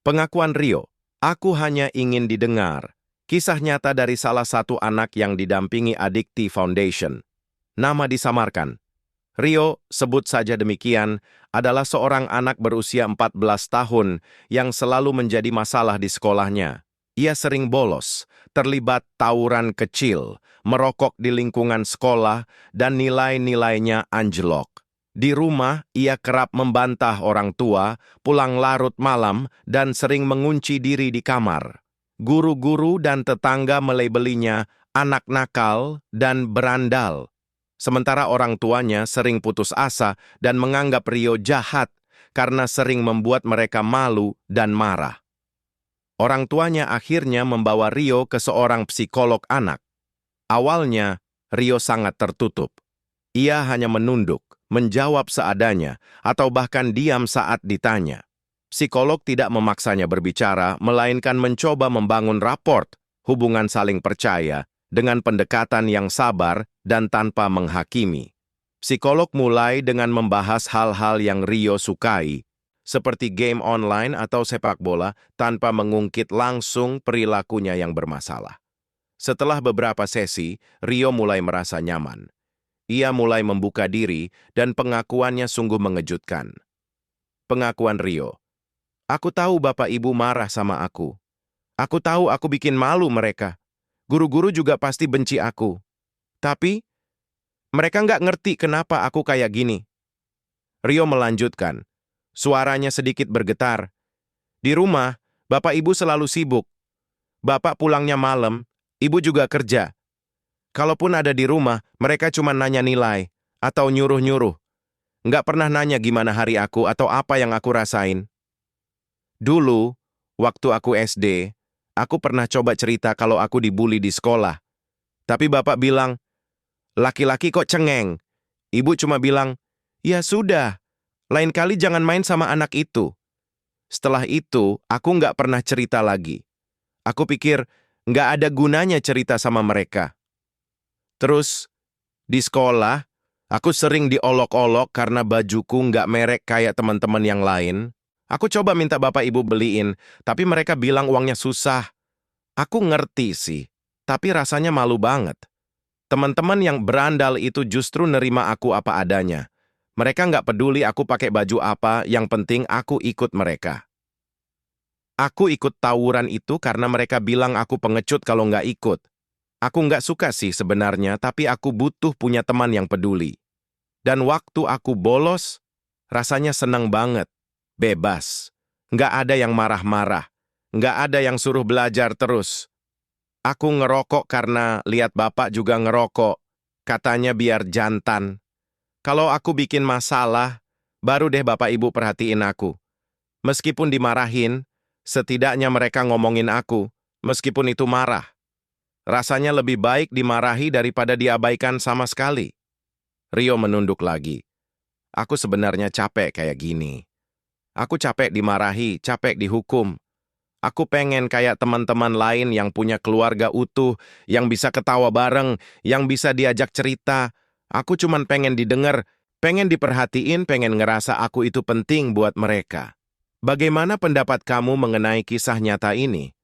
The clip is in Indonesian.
Pengakuan Rio, aku hanya ingin didengar. Kisah nyata dari salah satu anak yang didampingi Adikti Foundation. Nama disamarkan. Rio, sebut saja demikian, adalah seorang anak berusia 14 tahun yang selalu menjadi masalah di sekolahnya. Ia sering bolos, terlibat tawuran kecil, merokok di lingkungan sekolah, dan nilai-nilainya anjlok. Di rumah, ia kerap membantah orang tua, pulang larut malam, dan sering mengunci diri di kamar. Guru-guru dan tetangga melabelinya anak nakal dan berandal. Sementara orang tuanya sering putus asa dan menganggap Rio jahat karena sering membuat mereka malu dan marah. Orang tuanya akhirnya membawa Rio ke seorang psikolog anak. Awalnya, Rio sangat tertutup. Ia hanya menunduk, menjawab seadanya, atau bahkan diam saat ditanya. Psikolog tidak memaksanya berbicara, melainkan mencoba membangun raport, hubungan saling percaya, dengan pendekatan yang sabar dan tanpa menghakimi. Psikolog mulai dengan membahas hal-hal yang Rio sukai, seperti game online atau sepak bola, tanpa mengungkit langsung perilakunya yang bermasalah. Setelah beberapa sesi, Rio mulai merasa nyaman. Ia mulai membuka diri dan pengakuannya sungguh mengejutkan. Pengakuan Rio. Aku tahu Bapak Ibu marah sama aku. Aku tahu aku bikin malu mereka. Guru-guru juga pasti benci aku. Tapi, mereka nggak ngerti kenapa aku kayak gini. Rio melanjutkan. Suaranya sedikit bergetar. Di rumah, Bapak Ibu selalu sibuk. Bapak pulangnya malam, Ibu juga kerja. Kalaupun ada di rumah, mereka cuma nanya nilai, atau nyuruh-nyuruh. Nggak pernah nanya gimana hari aku atau apa yang aku rasain. Dulu, waktu aku SD, aku pernah coba cerita kalau aku dibully di sekolah. Tapi Bapak bilang, laki-laki kok cengeng. Ibu cuma bilang, ya sudah, lain kali jangan main sama anak itu. Setelah itu, aku nggak pernah cerita lagi. Aku pikir, nggak ada gunanya cerita sama mereka. Terus, di sekolah, aku sering diolok-olok karena bajuku nggak merek kayak teman-teman yang lain. Aku coba minta Bapak Ibu beliin, tapi mereka bilang uangnya susah. Aku ngerti sih, tapi rasanya malu banget. Teman-teman yang berandal itu justru nerima aku apa adanya. Mereka nggak peduli aku pakai baju apa, yang penting aku ikut mereka. Aku ikut tawuran itu karena mereka bilang aku pengecut kalau nggak ikut. Aku nggak suka sih sebenarnya, tapi aku butuh punya teman yang peduli. Dan waktu aku bolos, rasanya senang banget. Bebas. Nggak ada yang marah-marah. Nggak ada yang suruh belajar terus. Aku ngerokok karena lihat Bapak juga ngerokok. Katanya biar jantan. Kalau aku bikin masalah, baru deh Bapak Ibu perhatiin aku. Meskipun dimarahin, setidaknya mereka ngomongin aku, meskipun itu marah. Rasanya lebih baik dimarahi daripada diabaikan sama sekali. Rio menunduk lagi. Aku sebenarnya capek kayak gini. Aku capek dimarahi, capek dihukum. Aku pengen kayak teman-teman lain yang punya keluarga utuh, yang bisa ketawa bareng, yang bisa diajak cerita. Aku cuman pengen didengar, pengen diperhatiin, pengen ngerasa aku itu penting buat mereka. Bagaimana pendapat kamu mengenai kisah nyata ini?